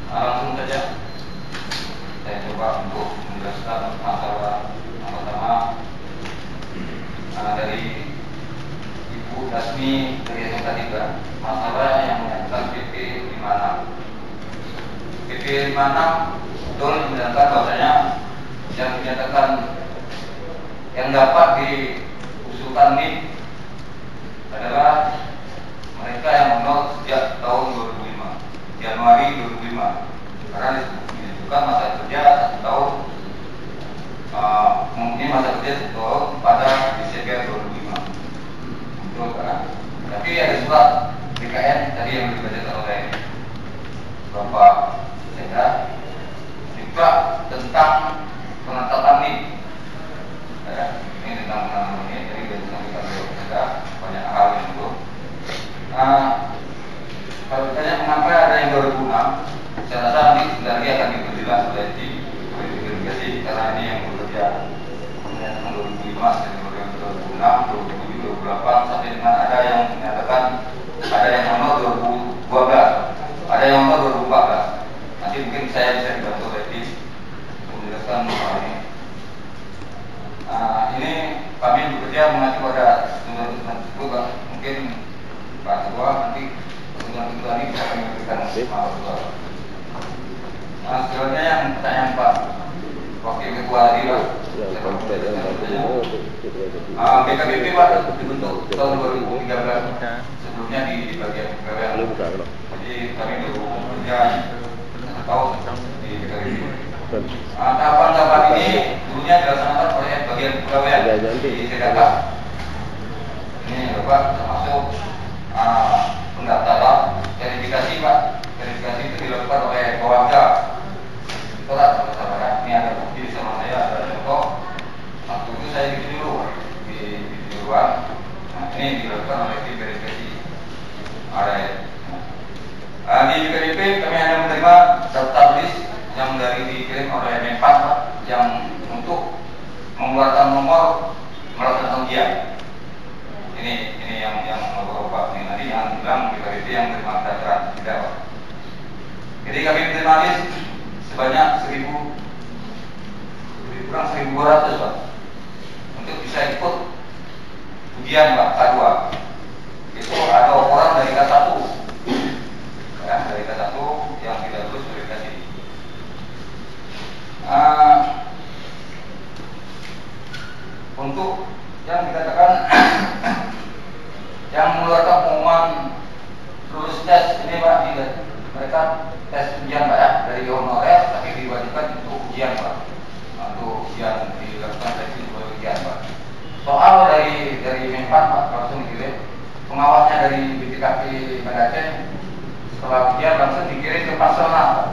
Langsung saja saya coba untuk menjelaskan masalah yang pertama dari Ibu Dasmi dari SMK 3, masalah yang menyangkut PP 56. PP 56 betul menyatakan bahwasanya yang dinyatakan yang dapat diusulkan NIP adalah mereka yang menolak sejak tahun 2005, Januari 2005, karena disebutkan masa kerja 1 tahun, mempunyai masa kerja 1 tahun pada Desember 2005. Betul kan? Tapi ada surat BKN tadi yang dibacakan oleh Bapak Seda juga tentang penetapan NIP. Ini tentang penetapan NIP, jadi dari sampaikan oleh Seda banyak hal yang itu. Kalau ditanya mengapa ada yang 2006, saya rasa nanti sebentar lagi akan diperjelas oleh tim verifikasi, karena ini yang bekerja tahun 2005, 2006, 2007, 2008 sampai dengan ada yang menyatakan ada yang nomor 2012, ada yang nomor 2014. Nanti mungkin saya bisa dibantu oleh tim untuk menjelaskan soal ini. Ini kami bekerja mengacu pada tuntutan tersebut, mungkin Pak Ketua nanti tuntutan ini bisa kami berikan Pak Ketua. Selanjutnya yang pertanyaan Pak Wakil Ketua tadi Pak. BKBP Pak dibentuk tahun 2013, sebelumnya di bagian pegawaian. Jadi kami baru bekerja 1 tahun di BKBP. Tahapan-tahapan ini dulunya dilaksanakan oleh bagian pegawaian di Sedaka. Ini Bapak termasuk pendaftaran, verifikasi Pak. Verifikasi itu dilakukan oleh Bawasda. Itulah saudara, ini ada bukti sama saya, ada contoh. Waktu itu saya di sini dulu di luar. Nah, ini dilakukan oleh tim verifikasi area. Di BKBP kami hanya menerima daftar list yang dari dikirim oleh Menpan Pak, yang untuk mengeluarkan nomor melakukan ujian. Ini yang Bapak ini nanti yang bilang BKBP yang menerima daftaran tidak Pak. Jadi kami menerima list sebanyak 1.200 Pak, untuk bisa ikut ujian Pak K2. Itu ada orang dari K1, ya, dari K1 yang tidak lulus verifikasi. Untuk yang dikatakan yang mengeluarkan pengumuman lulus tes ini Pak, mereka tes ujian Pak ya, dari honorer tapi diwajibkan untuk ujian Pak, untuk ujian dilakukan seleksi sebagai ujian Pak. Soal dari Menpan Pak langsung dikirim, pengawasnya dari BPKP Aceh setelah ujian langsung dikirim ke Pasalna Pak.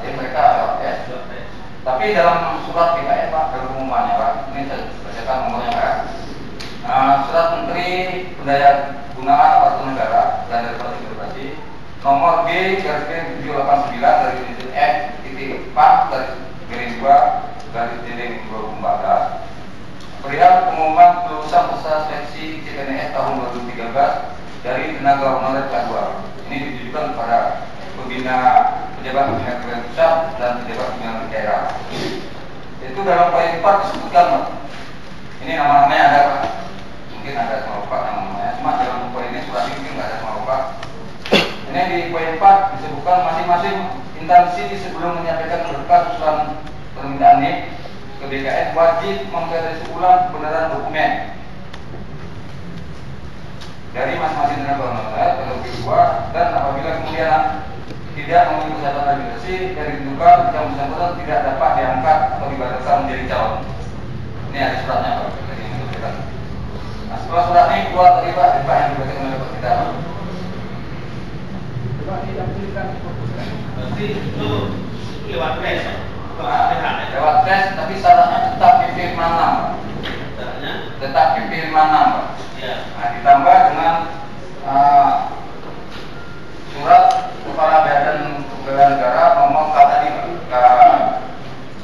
Jadi mereka lewat tes. Tapi dalam surat BKN Pak, dalam pengumumannya Pak, ini saya bacakan nomornya Pak. Surat Menteri Pendaya-gunaan Aparatur Negara dan Reformasi Birokrasi nomor B/789 dari titik F titik 4 garis 2 2014 perihal pengumuman kelulusan peserta seleksi CPNS tahun 2013 dari tenaga honorer K2. Ini ditujukan kepada pembina pejabat pembina pusat dan pejabat pembina daerah. Itu dalam poin 4 disebutkan Pak. Ini nama-namanya ada Pak. Mungkin ada sama Bapak namanya, cuma dalam poin ini surat ini mungkin nggak ada sama Bapak. Ini di poin 4 disebutkan masing-masing instansi sebelum menyampaikan berkas usulan permintaan NIP ke BKN wajib memverifikasi ulang kebenaran dokumen dari masing-masing tenaga honorer terlebih dua, dan apabila kemudian tidak memenuhi kesehatan administrasi dari ditentukan yang bersangkutan tidak dapat diangkat atau dibatalkan menjadi calon. Ini ada suratnya Pak. Nah, setelah surat ini keluar tadi Pak, yang dibacakan oleh Pak kita. Coba tidak berikan berarti itu lewat tes. Lewat tes, tapi syaratnya tetap PP 56 Pak. Tetap PP 56 Pak. Ya. Nah, ditambah dengan surat Kepala Badan Pegawaian Negara nomor K tadi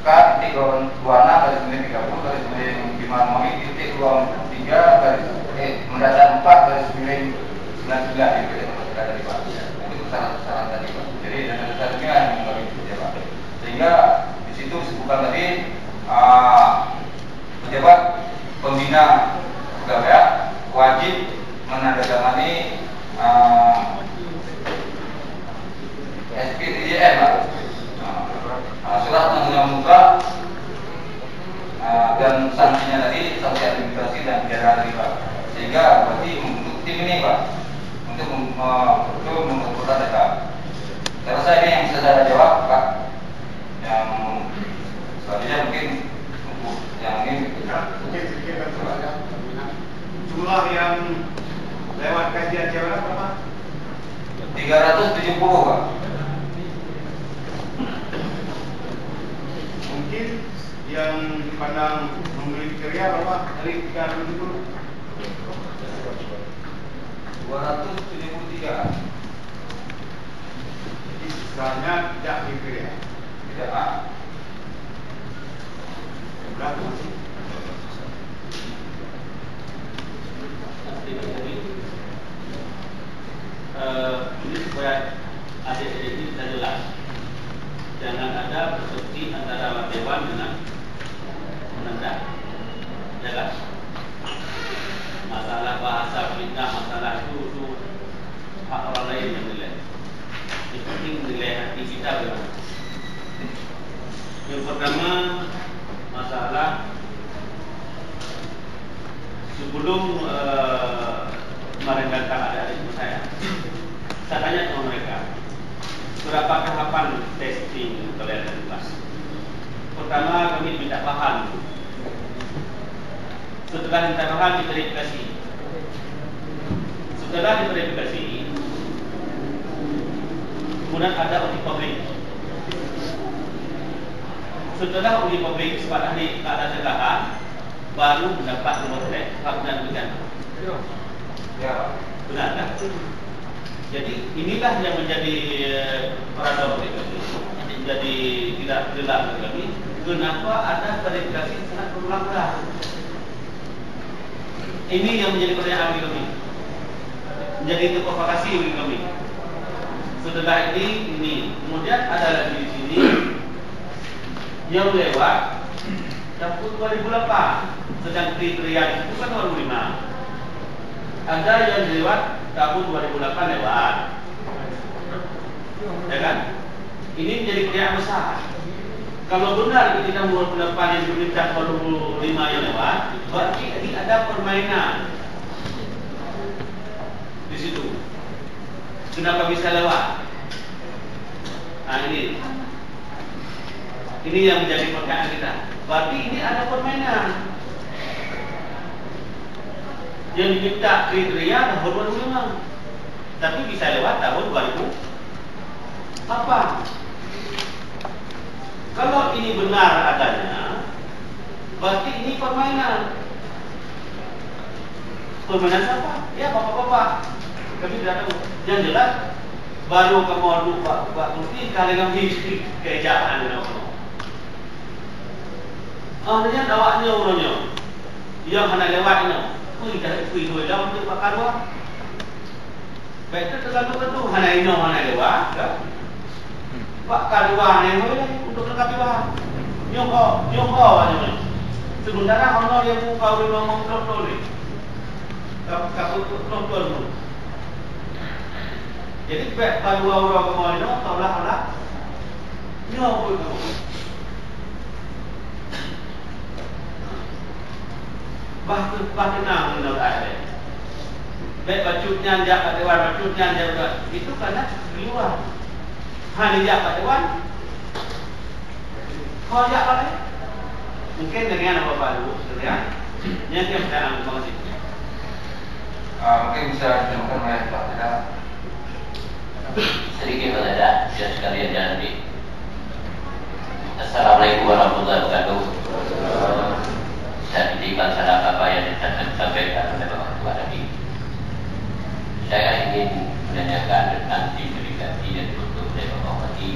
K.26 garis miring 30 garis miring 5 titik 23 garis mendasar 4 garis miring 99 enggak itu tadi Pak. Itu syarat tadi Pak. Jadi dengan syaratnya yang memenuhi itu ya Pak. Sehingga di situ disebutkan tadi pejabat pembina pegawai wajib menandatangani SPTJM Pak. Surat pengunduran muka dan sanksinya tadi sanksi administrasi dan pidana tadi Pak. Sehingga berarti membentuk tim ini Pak untuk mengumpulkan data. Saya rasa ini yang bisa saya jawab Pak. Yang selanjutnya mungkin yang ini mungkin sedikit saja. Jumlah yang lewat kajian jabatan berapa? 370 Pak. Mungkin yang dipandang memiliki kriteria berapa dari 370? 273. Jadi sisanya tidak kriteria. Tidak Pak. Berapa sih? Ini supaya adik-adik ini bisa jelas. Jangan ada persepsi antara dewan dengan penentang. Jelas. Masalah bahasa fitnah, masalah itu hak orang lain yang menilai. Yang penting nilai hati kita bagaimana. Yang pertama masalah sebelum kemarin datang adik-adik saya tanya sama mereka berapa tahapan testing kalian di kelas. Pertama kami minta bahan. Setelah minta bahan diverifikasi. Setelah diverifikasi kemudian ada uji publik. Setelah uji publik pada hari keadaan cegah baru mendapat nomor tes hak dan pidana. Ya. Benar kan? Jadi inilah yang menjadi paradoks kami, menjadi tidak jelas kami. Kenapa ada verifikasi sangat berulang-ulang? Ini yang menjadi pertanyaan bagi kami, menjadi provokasi bagi kami. Setelah ini, kemudian ada lagi di sini yang lewat tahun 2008, sedang kriteria itu kan 2005. Ada yang lewat tahun 2008 lewat, ya kan? Ini menjadi pertanyaan besar. Kalau benar ini tahun 2008 yang diperintah 2005 yang lewat, berarti ini ada permainan di situ. Kenapa bisa lewat? Nah ini yang menjadi pertanyaan kita. Berarti ini ada permainan. Yang diminta kriteria tahun 2005, tapi bisa lewat tahun 2000 apa? Kalau ini benar adanya, berarti ini permainan. Permainan siapa? Ya bapak-bapak. Kami tidak tahu. Yang jelas baru kamu Pak Mufti kalian history keejaan dengan kamu. Artinya dawaknya orangnya yang hanya lewat ini. Kui dah kui dua jam untuk Pak Kadua. Baik itu tergantung hanya ini hanya lewat. Pak Kadua ni boleh untuk lengkapi bahan. Nyongko aja. Sementara honor yang buka ngomong betul ni. Kabut betul. Jadi Pak Kadua orang kemana taulah nyongko. Bahkan nang menurut ada. Baik bacutnya dia kat dewan, bacutnya dia buat. Itu karena di luar. Hanya dia kat dewan. Kau jak boleh. Mungkin dengan apa baru, sekalian. Yang dia pertanyaan terima kasih. Mungkin bisa dijelaskan oleh Pak Tidak. Sedikit saja, biar sekalian jangan di. Assalamualaikum warahmatullahi wabarakatuh. Saya titipkan salam apa yang disampaikan oleh Bapak Ketua tadi. Saya ingin menanyakan tentang verifikasi yang dibutuhkan oleh Bapak Bupati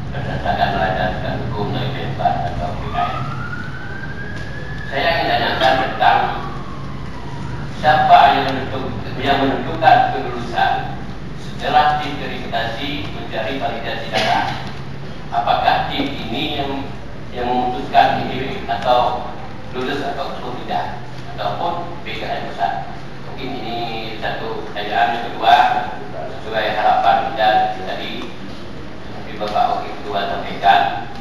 berdasarkan landasan hukum dari Pemkab atau PKN. Saya ingin tanyakan tentang siapa yang menentukan kelulusan kelulusan setelah tim verifikasi mencari validasi data. Apakah tim ini yang memutuskan ini atau lulus atau tidak, ataupun BKN pusat? Mungkin ini satu pertanyaan. Yang kedua, sesuai harapan kita tadi seperti Bapak Wakil Ketua sampaikan,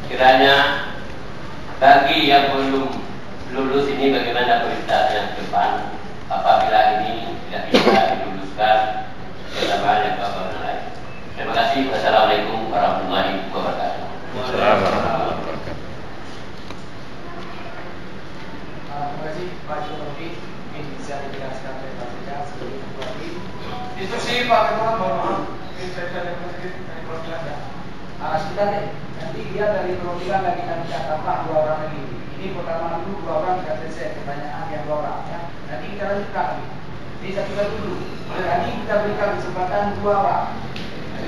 kiranya bagi yang belum lulus ini bagaimana prioritasnya ke depan apabila ini tidak bisa diluluskan dalam yang lain. Terima kasih. Wassalamualaikum warahmatullahi wabarakatuh. Assalamualaikum warahmatullahi wabarakatuh. Terima kasih Pak Jokowi. Mungkin bisa dijelaskan oleh Pak Sejak sebagai ketua tim. Instruksi Pak Ketua, mohon maaf. Ini saya dari perwakilan ya. Sudah deh. Nanti dia dari perwakilan lagi kami tambah 2 orang lagi. Ini pertama dulu 2 orang sudah selesai. Pertanyaan yang 2 orang ya. Nanti kita lanjutkan lagi. Ini satu dulu. Nanti kita berikan kesempatan 2 orang.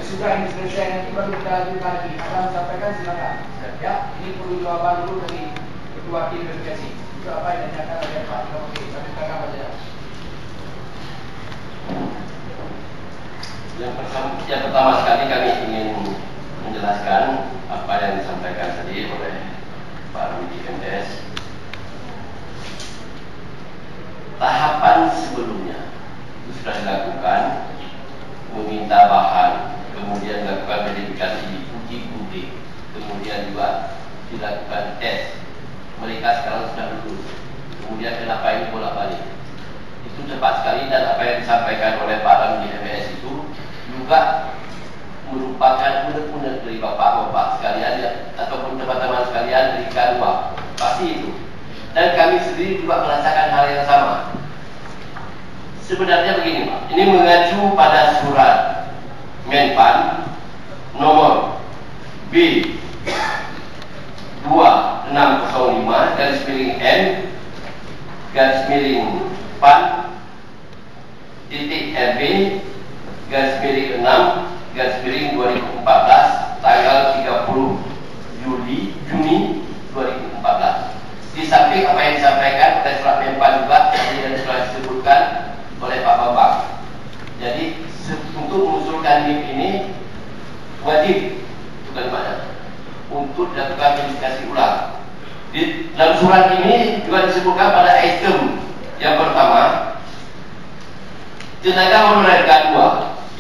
Sudah ini selesai, nanti baru kita lanjutkan lagi. Akan sampaikan silakan. Ya, ini perlu jawaban dulu dari ketua tim verifikasi. Itu apa yang ditanyakan oleh Pak Jokowi. Kami tanyakan saja. Yang pertama sekali kami ingin menjelaskan apa yang disampaikan tadi oleh Pak Rudi MTS. Tahapan sebelumnya itu sudah dilakukan, meminta bahan, kemudian dilakukan verifikasi uji publik, kemudian juga dilakukan tes. Mereka sekarang sudah lulus. Kemudian kenapa ini bolak-balik? Itu cepat sekali, dan apa yang disampaikan oleh Pak Rudi MTS itu juga merupakan unek-unek dari bapak-bapak sekalian ya, ataupun teman-teman sekalian dari K2. Pasti itu. Dan kami sendiri juga merasakan hal yang sama. Sebenarnya begini Pak, ini mengacu pada surat Menpan nomor B 2605 garis miring N garis miring PAN titik RB garis miring 6 garis miring 2014 tanggal 30 Juni 2014. Di samping apa yang disampaikan oleh surat Menpan juga yang sudah disebutkan oleh Pak Bambang. Jadi untuk mengusulkan NIM ini wajib, bukan mana, untuk dilakukan verifikasi ulang. Di dalam surat ini juga disebutkan pada item yang pertama, tenaga honorer K2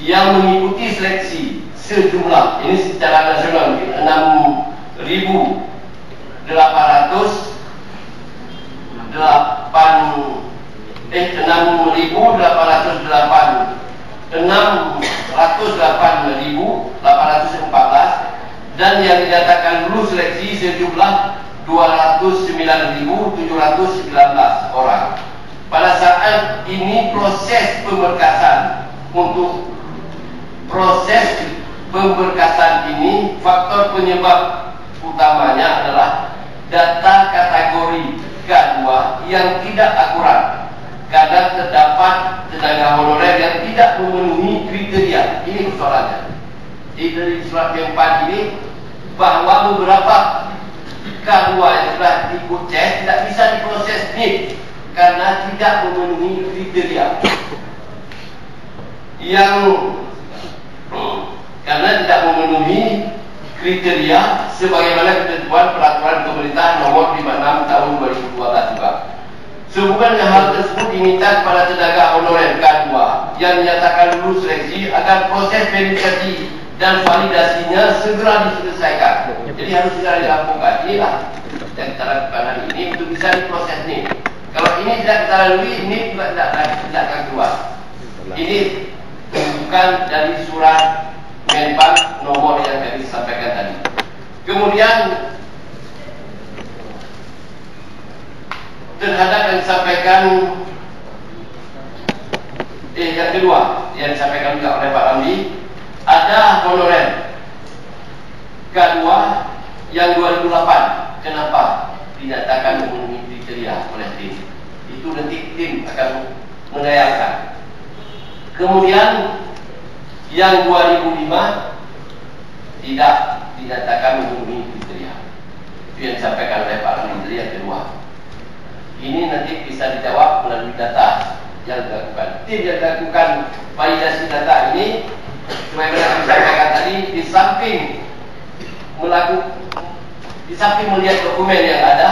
yang mengikuti seleksi sejumlah, ini secara nasional 608.814 dan yang dinyatakan lulus seleksi sejumlah 209.719 orang. Pada saat ini proses pemberkasan, untuk proses pemberkasan ini faktor penyebab utamanya adalah data kategori K2 yang tidak akurat karena terdapat tenaga honorer yang tidak memenuhi kriteria. Ini persoalannya. Dari surat Menpan ini bahwa beberapa K2 yang sudah ikut tes tidak bisa diproses NIP karena tidak memenuhi kriteria. Karena tidak memenuhi kriteria sebagaimana ketentuan peraturan pemerintah nomor 56 tahun 2012 juga. Sehubungan dengan hal tersebut diminta kepada tenaga honorer K2 yang dinyatakan lulus seleksi agar proses verifikasi dan validasinya segera diselesaikan. Jadi harus segera dirampungkan. Inilah yang kita lakukan hari ini untuk bisa diproses ini. Kalau ini tidak kita lalui, ini juga tidak akan keluar. Ini bukan dari surat Menpan nomor yang tadi disampaikan tadi. Kemudian terhadap yang disampaikan yang kedua yang disampaikan juga oleh Pak Ramli, ada honorer K2 yang 2008 kenapa dinyatakan memenuhi kriteria oleh tim. Itu nanti tim akan menayangkan. Kemudian yang 2005 tidak dinyatakan memenuhi kriteria. Itu yang disampaikan oleh Pak Menteri yang kedua. Ini nanti bisa dijawab melalui data yang dilakukan. Tim yang dilakukan validasi data ini, sebagaimana kami sampaikan tadi, di samping melihat dokumen yang ada,